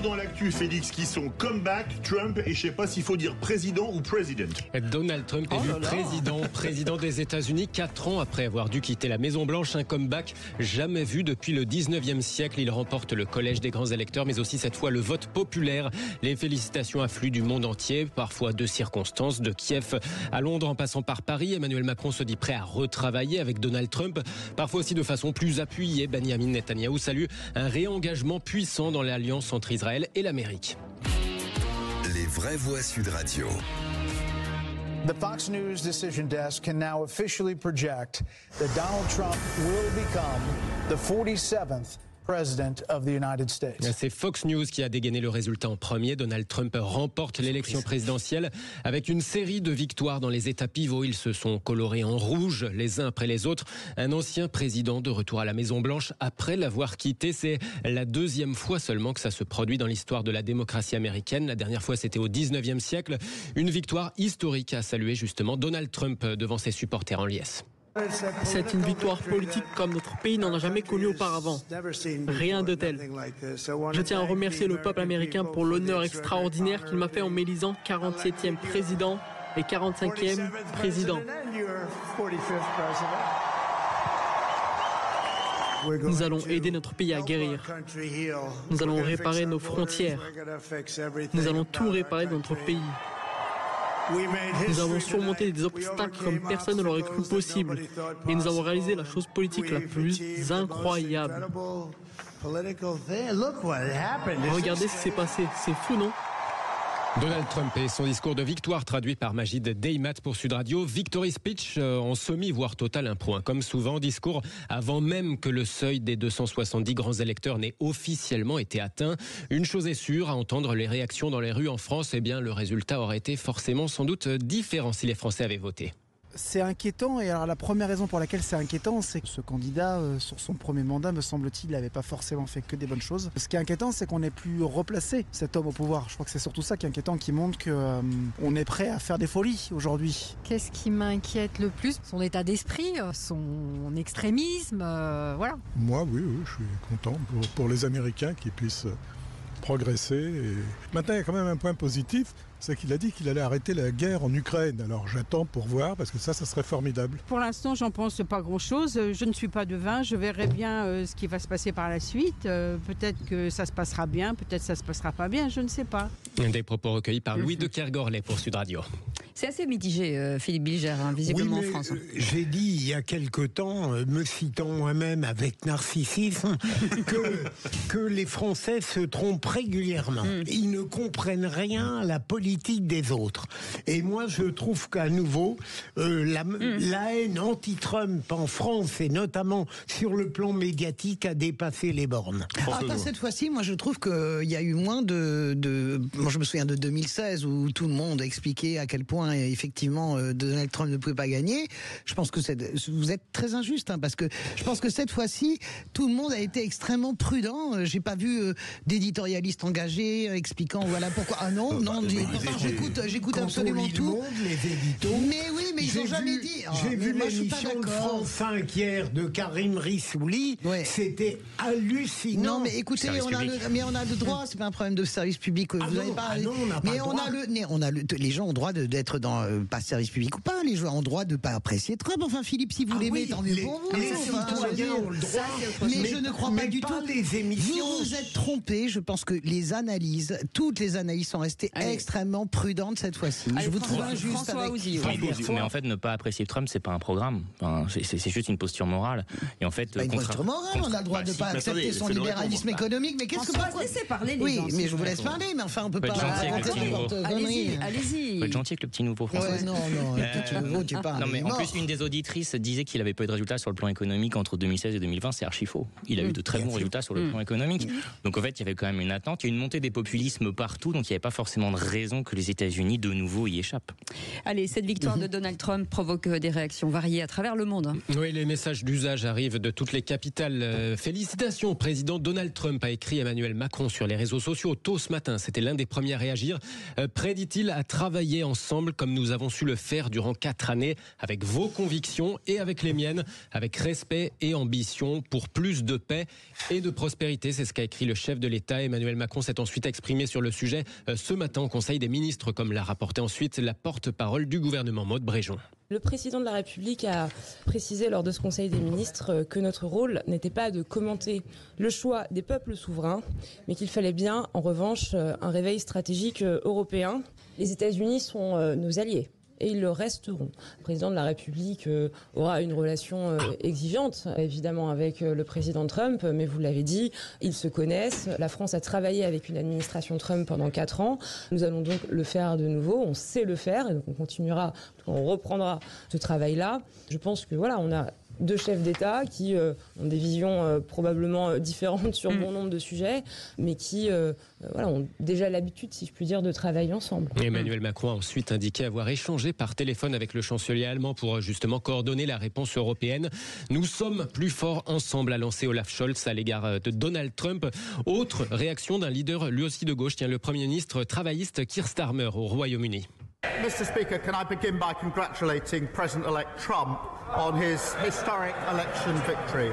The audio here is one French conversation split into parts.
dans l'actu, Félix, qui sont comeback, Trump et je sais pas s'il faut dire président ou president. Donald Trump élu président des États-Unis 4 ans après avoir dû quitter la Maison-Blanche. Un comeback jamais vu depuis le 19e siècle. Il remporte le collège des grands électeurs, mais aussi cette fois le vote populaire. Les félicitations affluent du monde entier, parfois de circonstances, de Kiev à Londres en passant par Paris. Emmanuel Macron se dit prêt à retravailler avec Donald Trump, parfois aussi de façon plus appuyée. Benjamin Netanyahou salue un réengagement puissant dans l'alliance entre Israël et l'Amérique. Les vraies voix Sud Radio. The Fox News Decision Desk can now officially project that Donald Trump will become the 47th President of the United States. C'est Fox News qui a dégainé le résultat en premier. Donald Trump remporte l'élection présidentielle avec une série de victoires dans les États pivots. Ils se sont colorés en rouge les uns après les autres. Un ancien président de retour à la Maison-Blanche après l'avoir quitté. C'est la deuxième fois seulement que ça se produit dans l'histoire de la démocratie américaine. La dernière fois, c'était au 19e siècle. Une victoire historique à saluer justement Donald Trump devant ses supporters en liesse. C'est une victoire politique comme notre pays n'en a jamais connu auparavant. Rien de tel. Je tiens à remercier le peuple américain pour l'honneur extraordinaire qu'il m'a fait en m'élisant 47e président et 45e président. Nous allons aider notre pays à guérir. Nous allons réparer nos frontières. Nous allons tout réparer dans notre pays. Nous avons surmonté des obstacles comme personne ne l'aurait cru possible. Et nous avons réalisé la chose politique la plus incroyable. Regardez ce qui s'est passé. C'est fou, non ? Donald Trump et son discours de victoire traduit par Majid Deimat pour Sud Radio. Victory speech en semi, voire total impro. Comme souvent, discours avant même que le seuil des 270 grands électeurs n'ait officiellement été atteint. Une chose est sûre, à entendre les réactions dans les rues en France, eh bien, le résultat aurait été forcément sans doute différent si les Français avaient voté. C'est inquiétant, et alors la première raison pour laquelle c'est inquiétant, c'est que ce candidat, sur son premier mandat, me semble-t-il, n'avait pas forcément fait que des bonnes choses. Ce qui est inquiétant, c'est qu'on n'ait plus replacé cet homme au pouvoir. Je crois que c'est surtout ça qui est inquiétant, qui montre qu'on est prêt à faire des folies aujourd'hui. Qu'est-ce qui m'inquiète le plus ? Son état d'esprit, son extrémisme, voilà. Moi, oui, je suis content pour les Américains qui puissent progresser. Et maintenant, il y a quand même un point positif, c'est qu'il a dit qu'il allait arrêter la guerre en Ukraine. Alors j'attends pour voir, parce que ça serait formidable. Pour l'instant, j'en pense pas grand-chose. Je ne suis pas devin. Je verrai bien ce qui va se passer par la suite. Peut-être que ça se passera bien, peut-être que ça se passera pas bien, je ne sais pas. Des propos recueillis par Louis de Kergorlet pour Sud Radio. C'est assez mitigé, Philippe Bilger, visiblement en France. J'ai dit il y a quelque temps, me citant moi-même avec narcissisme, que les Français se trompent régulièrement. Ils ne comprennent rien à la politique des autres. Et moi, je trouve qu'à nouveau, la haine anti-Trump en France, et notamment sur le plan médiatique, a dépassé les bornes. Cette fois-ci, moi, je trouve qu'il y a eu moins Moi, je me souviens de 2016, où tout le monde expliquait à quel point effectivement Donald Trump ne pouvait pas gagner. Je pense que vous êtes très injuste, parce que je pense que cette fois-ci tout le monde a été extrêmement prudent. J'ai pas vu d'éditorialistes engagés expliquant voilà pourquoi. J'écoute absolument tout. Les éditos. Mais oui, mais ils n'ont jamais dit. J'ai vu l'émission de France 5 hier de Karim Rissouli. C'était hallucinant. Non, mais écoutez, on a le droit. C'est pas un problème de service public. Vous n'avez pas. Les gens ont le droit d'être dans pas service public ou pas. Les gens ont le droit de pas apprécier Trump. Enfin, Philippe, si vous l'aimez, tant mieux pour vous. Les citoyens ont le droit. Mais je ne crois pas du tout. Les émissions. Vous vous êtes trompé. Je pense que toutes les analyses sont restées extrêmement prudentes cette fois-ci. Je vous trouve injuste avec. Mais en fait, ne pas apprécier Trump, c'est pas un programme. C'est juste une posture morale. Et en fait, une posture morale. On a le droit de pas accepter son libéralisme économique. Mais qu'est-ce que vous laissez parler les gens. Oui, mais je vous laisse parler. Mais enfin, on peut pas. Allez-y. Faut être gentil avec le petit nouveau français. Non, le petit nouveau, tu parles. Non, mais en plus, une des auditrices disait qu'il avait pas eu de résultats sur le plan économique entre 2016 et 2020. C'est archi faux. Il a eu de très bons résultats sur le plan économique. Donc en fait, il y avait quand même une attente. Il y a une montée des populismes partout. Donc il n'y avait pas forcément de raison que les États-Unis de nouveau y échappent. Allez, cette victoire de Donald Trump provoque des réactions variées à travers le monde. Oui, les messages d'usage arrivent de toutes les capitales. Félicitations, président Donald Trump, a écrit Emmanuel Macron sur les réseaux sociaux tôt ce matin. C'était l'un des premiers à réagir. Prêt, dit-il, à travailler ensemble comme nous avons su le faire durant 4 années, avec vos convictions et avec les miennes, avec respect et ambition pour plus de paix et de prospérité. C'est ce qu'a écrit le chef de l'État. Emmanuel Macron s'est ensuite exprimé sur le sujet ce matin au Conseil des ministres, comme l'a rapporté ensuite la porte-parole du gouvernement, Maude Bréjon. Le président de la République a précisé lors de ce Conseil des ministres que notre rôle n'était pas de commenter le choix des peuples souverains, mais qu'il fallait bien, en revanche, un réveil stratégique européen. Les États-Unis sont nos alliés. Et ils le resteront. Le président de la République aura une relation exigeante, évidemment, avec le président Trump, mais vous l'avez dit, ils se connaissent. La France a travaillé avec une administration Trump pendant 4 ans. Nous allons donc le faire de nouveau. On sait le faire, et donc on continuera, on reprendra ce travail-là. Je pense que voilà, on a 2 chefs d'État qui ont des visions probablement différentes sur bon nombre de sujets, mais qui ont déjà l'habitude, si je puis dire, de travailler ensemble. Emmanuel Macron a ensuite indiqué avoir échangé par téléphone avec le chancelier allemand pour justement coordonner la réponse européenne. Nous sommes plus forts ensemble, a lancé Olaf Scholz à l'égard de Donald Trump. Autre réaction d'un leader lui aussi de gauche, le Premier ministre travailliste Keir Starmer au Royaume-Uni. Mr. Speaker, can I begin by congratulating President-elect Trump on his historic election victory.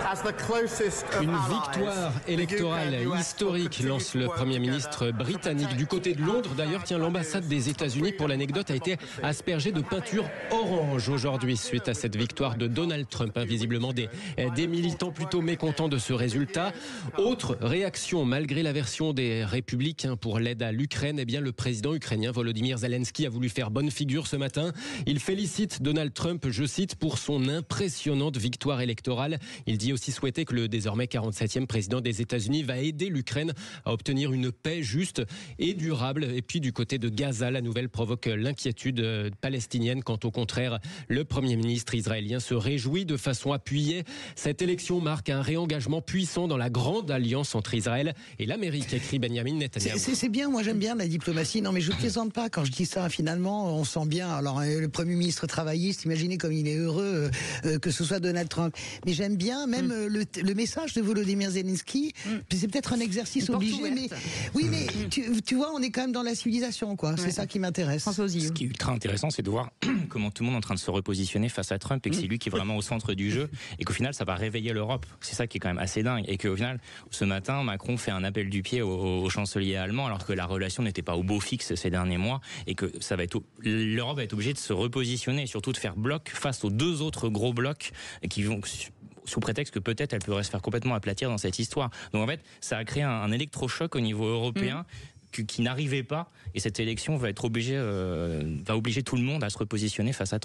As the closest of Une victoire électorale historique, lance le Premier ministre britannique. Du côté de Londres, d'ailleurs, l'ambassade des États-Unis, pour l'anecdote, a été aspergée de peinture orange aujourd'hui suite à cette victoire de Donald Trump. Visiblement des militants plutôt mécontents de ce résultat. Autre réaction, malgré la version des Républicains pour l'aide à l'Ukraine, le président ukrainien Volodymyr Zelensky a voulu faire bonne figure ce matin. Il félicite Donald Trump, je cite, pour son impressionnante victoire électorale. Il dit aussi souhaiter que le désormais 47e président des États-Unis va aider l'Ukraine à obtenir une paix juste et durable. Et puis du côté de Gaza, la nouvelle provoque l'inquiétude palestinienne quand au contraire, le Premier ministre israélien se réjouit de façon appuyée. Cette élection marque un réengagement puissant dans la grande alliance entre Israël et l'Amérique, écrit Benjamin Netanyahu. C'est bien, moi j'aime bien la diplomatie. Non mais je ne plaisante pas quand je dis ça. Finalement, on sent bien. Alors le Premier ministre travailliste, imaginez comme il est heureux que ce soit Donald Trump. Mais j'aime bien même le message de Volodymyr Zelensky. C'est peut-être un exercice obligé, mais oui, mais tu vois, on est quand même dans la civilisation, quoi. C'est ça qui m'intéresse. Ce qui est ultra intéressant, c'est de voir comment tout le monde est en train de se repositionner face à Trump et que c'est lui qui est vraiment au centre du jeu et qu'au final, ça va réveiller l'Europe. C'est ça qui est quand même assez dingue et qu'au final, ce matin, Macron fait un appel du pied au chancelier allemand alors que la relation n'était pas au beau fixe ces derniers mois et que l'Europe va être obligée de se repositionner et surtout de faire bloc face aux 2 autres gros blocs qui vont sous prétexte que peut-être elle pourrait se faire complètement aplatir dans cette histoire. Donc en fait, ça a créé un électrochoc au niveau européen qui n'arrivait pas et cette élection va obliger tout le monde à se repositionner face à Trump.